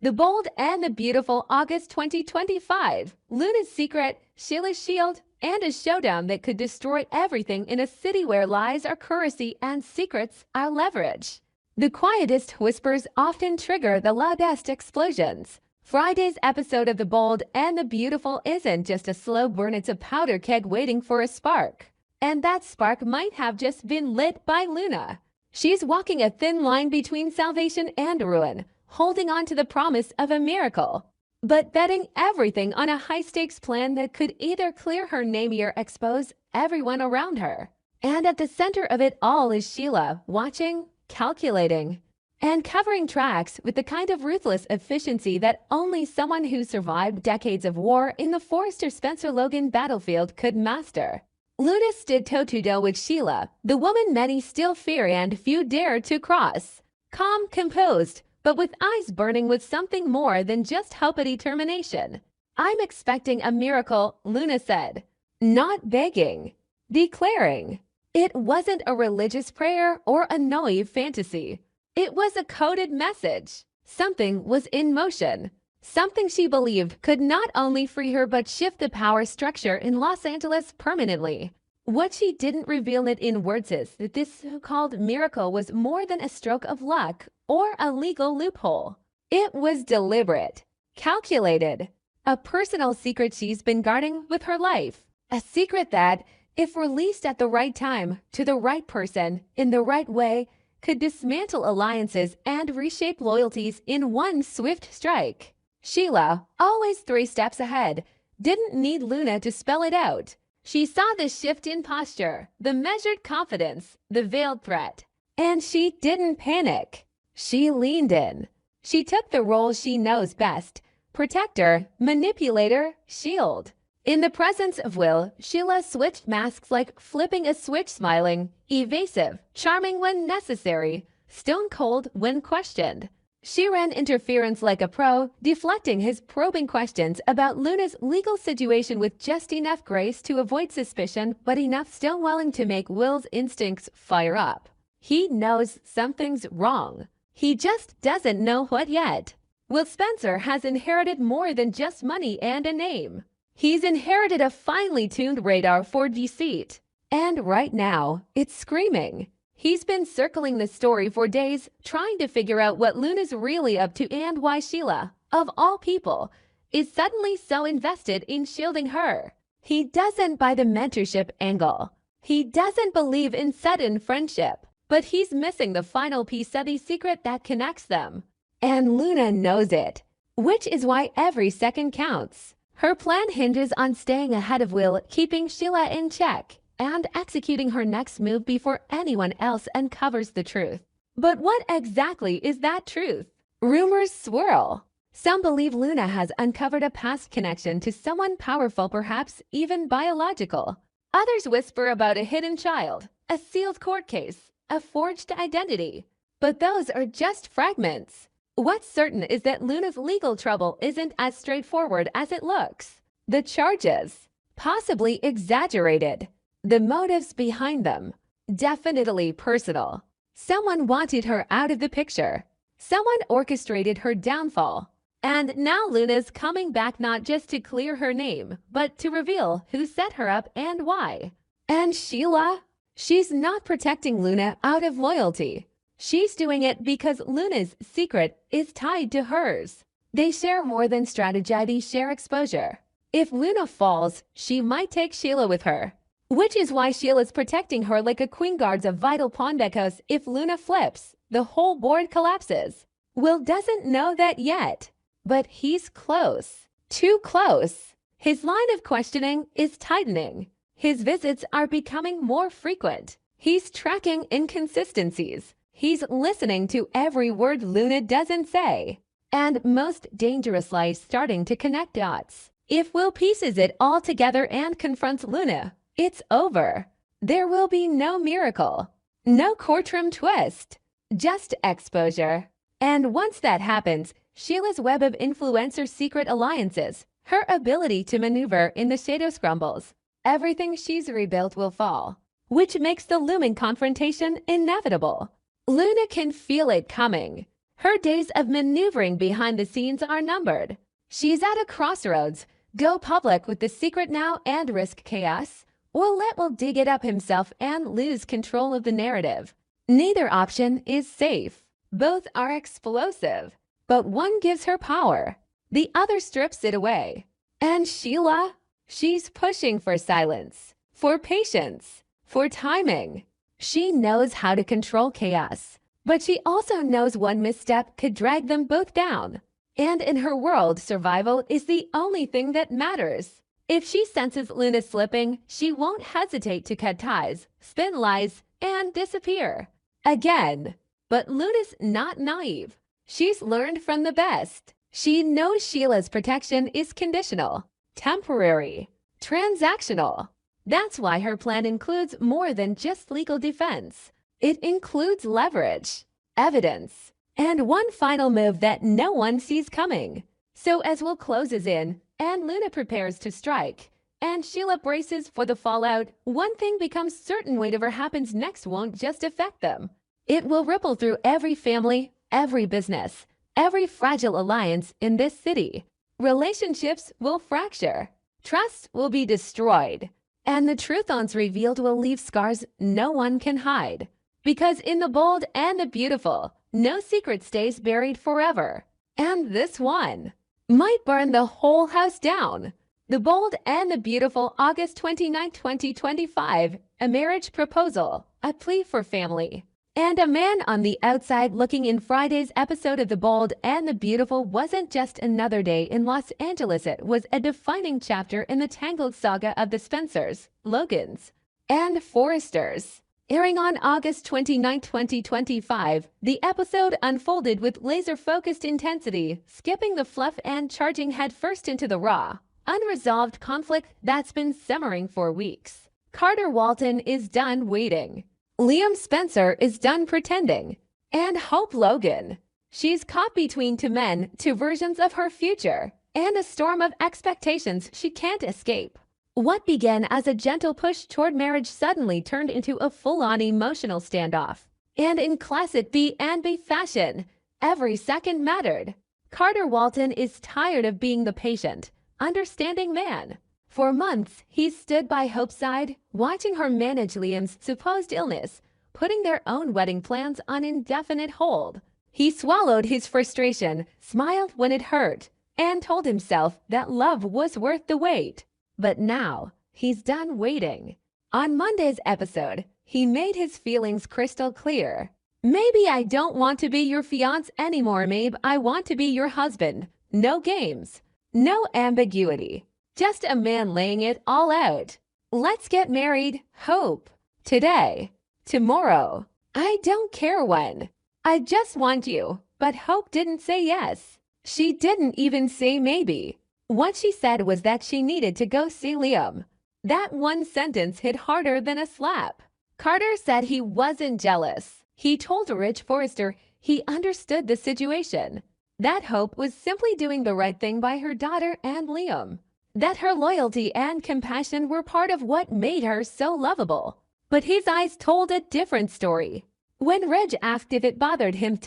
The Bold and the Beautiful, August 2025. Luna's secret, Sheila's shield, and a showdown that could destroy everything in a city where lies are currency and secrets are leverage. The quietest whispers often trigger the loudest explosions. Friday's episode of The Bold and the Beautiful isn't just a slow burn, it's a powder keg waiting for a spark. And that spark might have just been lit by Luna. She's walking a thin line between salvation and ruin, holding on to the promise of a miracle, but betting everything on a high-stakes plan that could either clear her name or expose everyone around her. And at the center of it all is Sheila, watching, calculating, and covering tracks with the kind of ruthless efficiency that only someone who survived decades of war in the Forrester Spencer Logan battlefield could master. Luna stood toe-to-toe with Sheila, the woman many still fear and few dare to cross. Calm, composed, but with eyes burning with something more than just hope and determination. "I'm expecting a miracle," Luna said. Not begging, declaring. It wasn't a religious prayer or a naive fantasy. It was a coded message. Something was in motion. Something she believed could not only free her but shift the power structure in Los Angeles permanently. What she didn't reveal it in words is that this so-called miracle was more than a stroke of luck or a legal loophole. It was deliberate, calculated, a personal secret she's been guarding with her life. A secret that, if released at the right time, to the right person, in the right way, could dismantle alliances and reshape loyalties in one swift strike. Sheila, always 3 steps ahead, didn't need Luna to spell it out. She saw the shift in posture, the measured confidence, the veiled threat. And she didn't panic. She leaned in. She took the role she knows best: protector, manipulator, shield. In the presence of Will, Sheila switched masks like flipping a switch, smiling, evasive, charming when necessary, stone cold when questioned. She ran interference like a pro, deflecting his probing questions about Luna's legal situation with just enough grace to avoid suspicion, but enough stonewalling to make Will's instincts fire up. He knows something's wrong. He just doesn't know what yet. Will Spencer has inherited more than just money and a name. He's inherited a finely tuned radar for deceit. And right now, it's screaming. He's been circling the story for days, trying to figure out what Luna's really up to and why Sheila, of all people, is suddenly so invested in shielding her. He doesn't buy the mentorship angle. He doesn't believe in sudden friendship. But he's missing the final piece of the secret that connects them. And Luna knows it, which is why every second counts. Her plan hinges on staying ahead of Will, keeping Sheila in check, and executing her next move before anyone else uncovers the truth. But what exactly is that truth? Rumors swirl. Some believe Luna has uncovered a past connection to someone powerful, perhaps even biological. Others whisper about a hidden child, a sealed court case, a forged identity. But those are just fragments. What's certain is that Luna's legal trouble isn't as straightforward as it looks. The charges, possibly exaggerated. The motives behind them, definitely personal. Someone wanted her out of the picture. Someone orchestrated her downfall. And now Luna's coming back not just to clear her name, but to reveal who set her up and why. And Sheila? She's not protecting Luna out of loyalty. She's doing it because Luna's secret is tied to hers. They share more than strategy, they share exposure. If Luna falls, she might take Sheila with her. Which is why Sheila's protecting her like a queen guards a vital pawn, because if Luna flips, the whole board collapses. Will doesn't know that yet, but he's close. Too close. His line of questioning is tightening. His visits are becoming more frequent. He's tracking inconsistencies. He's listening to every word Luna doesn't say. And most dangerously, starting to connect dots. If Will pieces it all together and confronts Luna, it's over. There will be no miracle, no courtroom twist, just exposure. And once that happens, Sheila's web of influencer secret alliances, her ability to maneuver in the shadows crumbles. Everything she's rebuilt will fall, which makes the looming confrontation inevitable. Luna can feel it coming. Her days of maneuvering behind the scenes are numbered. She's at a crossroads. Go public with the secret now and risk chaos, or let Will dig it up himself and lose control of the narrative. Neither option is safe. Both are explosive, but one gives her power. The other strips it away. And Sheila? She's pushing for silence, for patience, for timing. She knows how to control chaos, but she also knows one misstep could drag them both down. And in her world, survival is the only thing that matters. If she senses Luna slipping, she won't hesitate to cut ties, spin lies, and disappear. Again. But Luna's not naive. She's learned from the best. She knows Sheila's protection is conditional, temporary, transactional. That's why her plan includes more than just legal defense. It includes leverage, evidence, and one final move that no one sees coming. So as Will closes in, and Luna prepares to strike, and Sheila braces for the fallout, one thing becomes certain: whatever happens next won't just affect them. It will ripple through every family, every business, every fragile alliance in this city. Relationships will fracture. Trust will be destroyed. And the truth once revealed will leave scars no one can hide. Because in the bold and the beautiful, no secret stays buried forever. And this one might burn the whole house down. The Bold and the Beautiful, August 29, 2025, a marriage proposal, a plea for family. And a man on the outside looking in. Friday's episode of The Bold and the Beautiful wasn't just another day in Los Angeles. It was a defining chapter in the tangled saga of the Spencers, Logans, and Forresters. Airing on August 29, 2025, the episode unfolded with laser-focused intensity, skipping the fluff and charging headfirst into the raw, unresolved conflict that's been simmering for weeks. Carter Walton is done waiting. Liam Spencer is done pretending. And Hope Logan. She's caught between two men, two versions of her future, and a storm of expectations she can't escape. What began as a gentle push toward marriage suddenly turned into a full-on emotional standoff. And in classic B&B fashion, every second mattered. Carter Walton is tired of being the patient, understanding man. For months, he's stood by Hope's side, watching her manage Liam's supposed illness, putting their own wedding plans on indefinite hold. He swallowed his frustration, smiled when it hurt, and told himself that love was worth the wait. But now, he's done waiting. On Monday's episode, he made his feelings crystal clear. Maybe I don't want to be your fiancé anymore, Mabe. I want to be your husband. No games. No ambiguity. Just a man laying it all out. Let's get married, Hope. Today. Tomorrow. I don't care when. I just want you. But Hope didn't say yes. She didn't even say maybe. What she said was that she needed to go see Liam. That one sentence hit harder than a slap. Carter said he wasn't jealous. He told Rich Forrester he understood the situation. That Hope was simply doing the right thing by her daughter and Liam. That her loyalty and compassion were part of what made her so lovable. But his eyes told a different story. When Reg asked if it bothered him,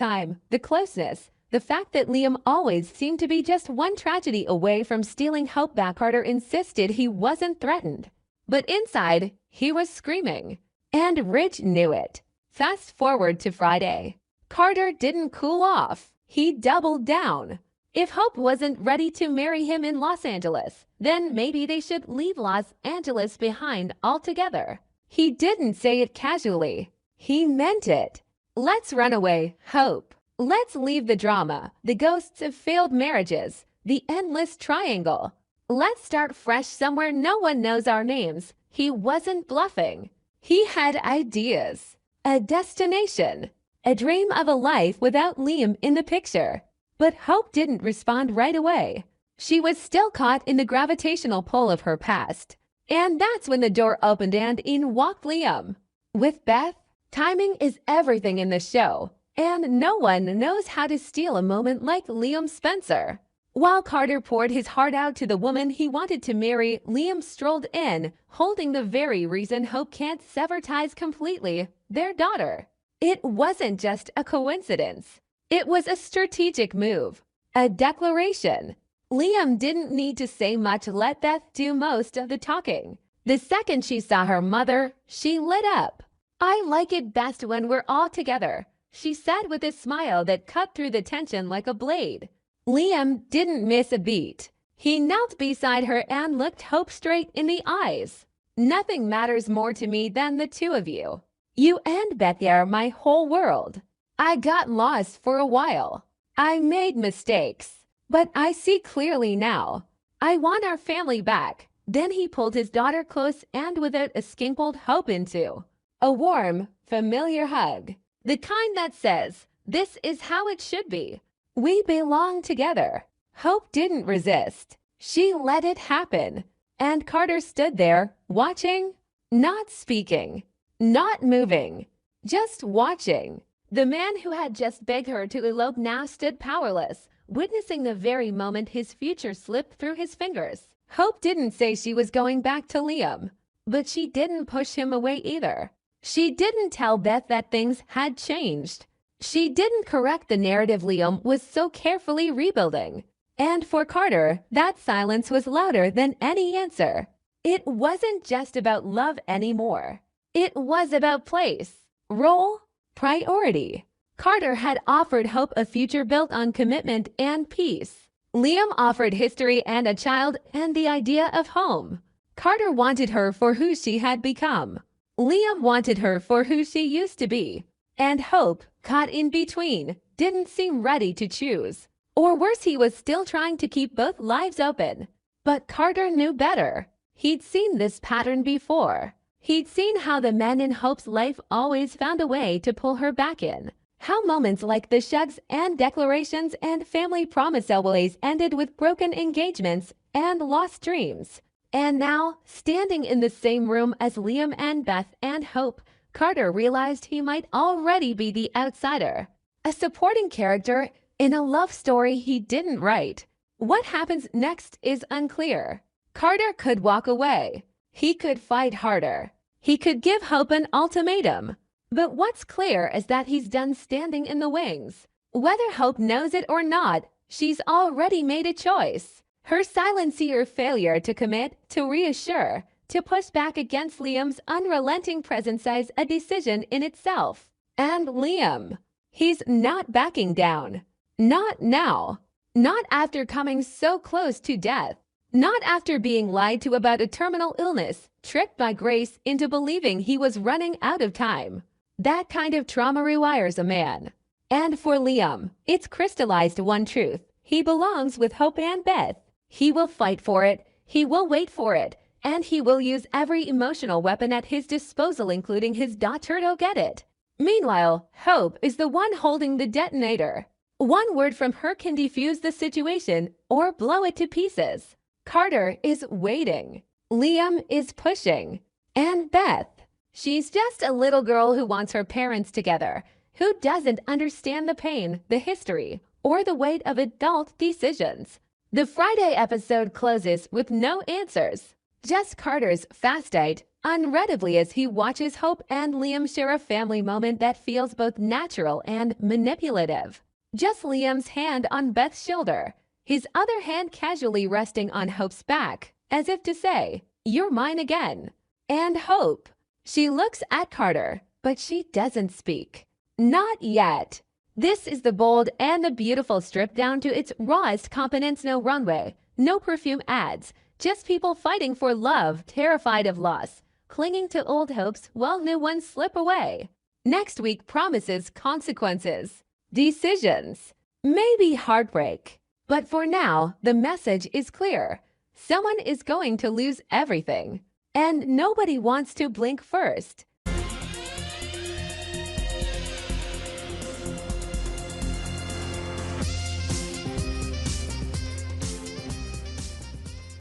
the closeness, the fact that Liam always seemed to be just one tragedy away from stealing Hope back, Carter insisted he wasn't threatened. But inside, he was screaming. And Rich knew it. Fast forward to Friday. Carter didn't cool off. He doubled down. If Hope wasn't ready to marry him in Los Angeles, then maybe they should leave Los Angeles behind altogether. He didn't say it casually. He meant it. Let's run away, Hope. Let's leave the drama, the ghosts of failed marriages, the endless triangle. Let's start fresh somewhere no one knows our names. He wasn't bluffing. He had ideas, a destination, a dream of a life without Liam in the picture. But Hope didn't respond right away. She was still caught in the gravitational pull of her past. And that's when the door opened and in walked Liam. With Beth, timing is everything in the show. And no one knows how to steal a moment like Liam Spencer. While Carter poured his heart out to the woman he wanted to marry, Liam strolled in, holding the very reason Hope can't sever ties completely, their daughter. It wasn't just a coincidence. It was a strategic move, a declaration. Liam didn't need to say much, let Beth do most of the talking. The second she saw her mother, she lit up. "I like it best when we're all together," she said with a smile that cut through the tension like a blade. Liam didn't miss a beat. He knelt beside her and looked Hope straight in the eyes. "Nothing matters more to me than the two of you. You and Beth are my whole world. I got lost for a while. I made mistakes, but I see clearly now. I want our family back." Then he pulled his daughter close and without a skink pulled Hope into a warm, familiar hug. The kind that says, "This is how it should be. We belong together." Hope didn't resist. She let it happen. And Carter stood there, watching, not speaking, not moving, just watching. The man who had just begged her to elope now stood powerless, witnessing the very moment his future slipped through his fingers. Hope didn't say she was going back to Liam, but she didn't push him away either. She didn't tell Beth that things had changed. She didn't correct the narrative Liam was so carefully rebuilding. And for Carter, that silence was louder than any answer. It wasn't just about love anymore. It was about place, role, priority. Carter had offered Hope a future built on commitment and peace. Liam offered history and a child and the idea of home. Carter wanted her for who she had become. Liam wanted her for who she used to be. And Hope, caught in between, didn't seem ready to choose. Or worse, he was still trying to keep both lives open. But Carter knew better. He'd seen this pattern before. He'd seen how the men in Hope's life always found a way to pull her back in. How moments like the shugs and declarations and family promise always ended with broken engagements and lost dreams. And now, standing in the same room as Liam and Beth and Hope, Carter realized he might already be the outsider. A supporting character in a love story he didn't write. What happens next is unclear. Carter could walk away. He could fight harder. He could give Hope an ultimatum. But what's clear is that he's done standing in the wings. Whether Hope knows it or not, she's already made a choice. Her silence, her failure to commit, to reassure, to push back against Liam's unrelenting presence is a decision in itself. And Liam, he's not backing down. Not now. Not after coming so close to death. Not after being lied to about a terminal illness, tricked by Grace into believing he was running out of time. That kind of trauma rewires a man. And for Liam, it's crystallized one truth. He belongs with Hope and Beth. He will fight for it, he will wait for it, and he will use every emotional weapon at his disposal, including his daughter, to get it. Meanwhile, Hope is the one holding the detonator. One word from her can defuse the situation or blow it to pieces. Carter is waiting. Liam is pushing. And Beth, she's just a little girl who wants her parents together, who doesn't understand the pain, the history, or the weight of adult decisions. The Friday episode closes with no answers. Just Carter's fastite, unreadably, as he watches Hope and Liam share a family moment that feels both natural and manipulative. Just Liam's hand on Beth's shoulder, his other hand casually resting on Hope's back, as if to say, "You're mine again." And Hope, she looks at Carter, but she doesn't speak. Not yet. This is the bold and the beautiful, stripped down to its rawest components. No runway, no perfume ads, just people fighting for love, terrified of loss, clinging to old hopes while new ones slip away. Next week promises consequences, decisions, maybe heartbreak. But for now, the message is clear. Someone is going to lose everything. And nobody wants to blink first.